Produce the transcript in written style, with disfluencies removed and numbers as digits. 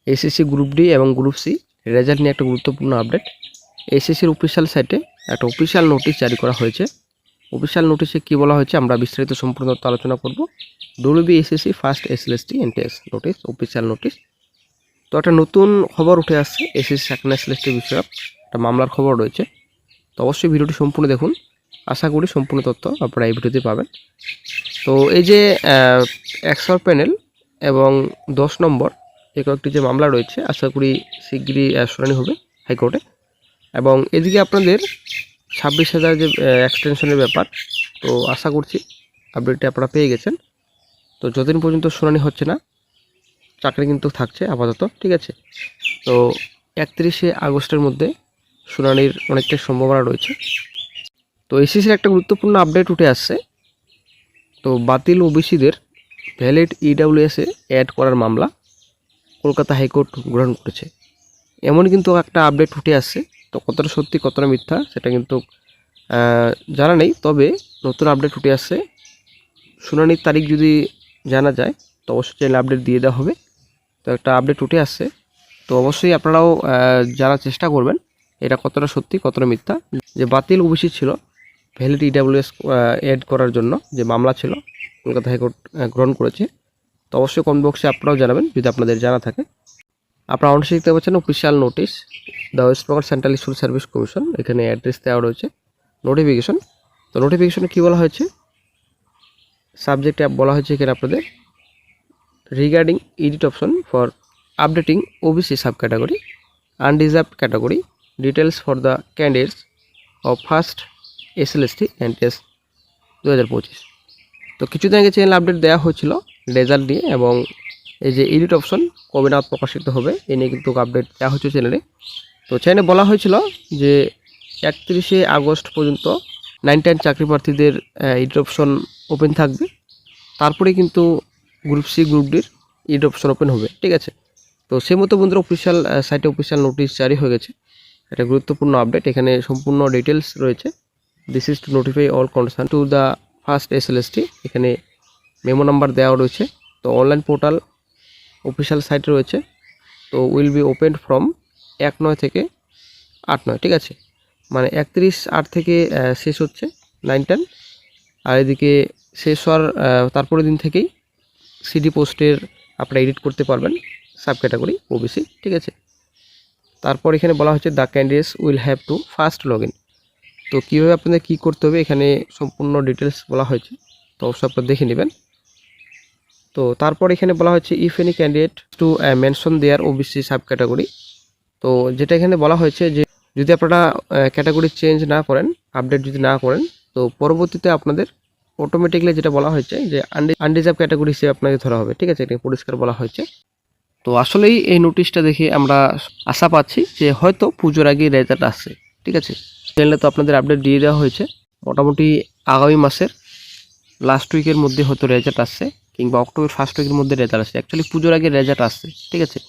SSC group D এবং group C result নিয়ে একটা গুরুত্বপূর্ণ আপডেট। এসএসসির অফিসিয়াল সাইটে একটা অফিসিয়াল নোটিশ জারি করা হয়েছে। অফিসিয়াল নোটিশে কি বলা হয়েছে আমরা বিস্তারিত সম্পূর্ণ তথ্য আলোচনা করব। WBSSC first SLST NTS notice, official notice. তো একটা নতুন খবর উঠে আসছে এসএসসি সেকেন্ড SLST বিষয়ক একটা মামলার খবর রয়েছে। তো অবশ্যই ভিডিওটি সম্পূর্ণ দেখুন, আশা করি সম্পূর্ণ তথ্য আপনারা এই ভিডিওতে পাবেন। তো এই যে 100 প্যানেল এবং 10 নম্বর এই কয়েকটি যে মামলা রয়েছে আশা করি শীঘ্রই শুনানি হবে হাইকোর্টে। এবং এদিকে আপনাদের 26,000 যে এক্সটেনশনের ব্যাপার, তো আশা করছি আপডেটটি আপনারা পেয়ে গেছেন। তো যতদিন পর্যন্ত শুনানি হচ্ছে না চাকরি কিন্তু থাকছে আপাতত, ঠিক আছে। তো 31শে আগস্টের মধ্যে শুনানির অনেকটাই সম্ভাবনা রয়েছে। তো এসএসসির একটা গুরুত্বপূর্ণ আপডেট উঠে আসছে। তো বাতিল ওবিসিদের ভ্যালিড EWS-এ অ্যাড করার মামলা কলকাতা হাইকোর্ট গ্রহণ করেছে, এমন কিন্তু একটা আপডেট উঠে আসছে। তো কতটা সত্যি কতটা মিথ্যা সেটা কিন্তু জানা নেই, তবে নতুন আপডেট উঠে আসছে। শুনানির তারিখ যদি জানা যায় তো অবশ্যই চ্যানেলে আপডেট দিয়ে দেওয়া হবে। তো একটা আপডেট উঠে আসছে, তো অবশ্যই আপনারাও জানার চেষ্টা করবেন এটা কতটা সত্যি কতটা মিথ্যা। যে বাতিল ওবিসি ছিল ভ্যালিড EWS অ্যাড করার জন্য যে মামলা ছিল কলকাতা হাইকোর্ট গ্রহণ করেছে। তো অবশ্যই কমেন্ট বক্সে আপনারাও জানাবেন যদি আপনাদের জানা থাকে। আপনারা অবশ্যই দেখতে পাচ্ছেন official notice, the West Bengal central school service commission, এখানে অ্যাড্রেস দেওয়া রয়েছে, নোটিফিকেশন। তো নোটিফিকেশনে কী বলা হয়েছে, সাবজেক্টে বলা হয়েছে এখানে আপনাদের regarding edit option for updating OBC sub category unreserved category details for the candidates of first SLST NTS 2025। তো কিছুদিন আগে চ্যানেল আপডেট দেওয়া হয়েছিল রেজাল্ট নিয়ে, এবং এই যে এডিট অপশন কবে নাগাদ প্রকাশিত হবে এ নিয়ে কিন্তু আপডেট দেওয়া হচ্ছে চ্যানেলে। তো চ্যানেলে বলা হয়েছিল যে 31শে আগস্ট পর্যন্ত 9-10 চাকরি প্রার্থীদের এডিট অপশন ওপেন থাকবে, তারপরে কিন্তু গ্রুপ সি গ্রুপ ডির এডিট অপশন ওপেন হবে, ঠিক আছে। তো সেই মতো বন্ধুরা অফিসিয়াল সাইটে অফিসিয়াল নোটিশ জারি হয়ে গেছে, এটা গুরুত্বপূর্ণ আপডেট। এখানে সম্পূর্ণ ডিটেলস রয়েছে। This is to notify all concern to the first SLST, এখানে মেমো নাম্বার দেওয়া রয়েছে। তো অনলাইন পোর্টাল অফিসিয়াল সাইটে রয়েছে। তো উইল বি ওপেন ফ্রম 1/9 থেকে 8/9, ঠিক আছে। মানে 31/8 থেকে শেষ হচ্ছে 9-10, আর এদিকে শেষ হওয়ার তারপরের দিন থেকেই সিডি পোস্টের আপনারা এডিট করতে পারবেন সাব ক্যাটাগরি OBC, ঠিক আছে। তারপর এখানে বলা হচ্ছে the candidates will have to first log in. তো কীভাবে আপনাদের কী করতে হবে এখানে সম্পূর্ণ ডিটেলস বলা হয়েছে, তো অবশ্যই আপনারা দেখে নেবেন। তো তারপর এখানে বলা হচ্ছে if any candidate to mention there OBC sub category. তো যেটা এখানে বলা হয়েছে যে যদি আপনারা ক্যাটাগরি চেঞ্জ না করেন, আপডেট যদি না করেন, তো পরবর্তীতে আপনাদের অটোমেটিকলি যেটা বলা হয়েছে যে আনরিজার্ভ ক্যাটাগরি হিসেবে আপনাকে ধরা হবে, ঠিক আছে। এটা পরিষ্কার বলা হয়েছে। তো আসলেই এই নোটিশটা দেখে আমরা আশা পাচ্ছি যে হয়তো পুজোর আগে রেজাল্ট আসছে, ঠিক আছে। চ্যানেলে তো আপনাদের আপডেট দিয়ে দেওয়া হয়েছে, মোটামুটি আগামী মাসের লাস্ট উইকের মধ্যে হয়তো রেজাল্ট আসছে, কিংবা অক্টোবর ফার্স্ট উইকের মধ্যে রেজাল্ট আসছে। অ্যাকচুয়ালি পুজোর আগে রেজাল্ট আসছে, ঠিক আছে।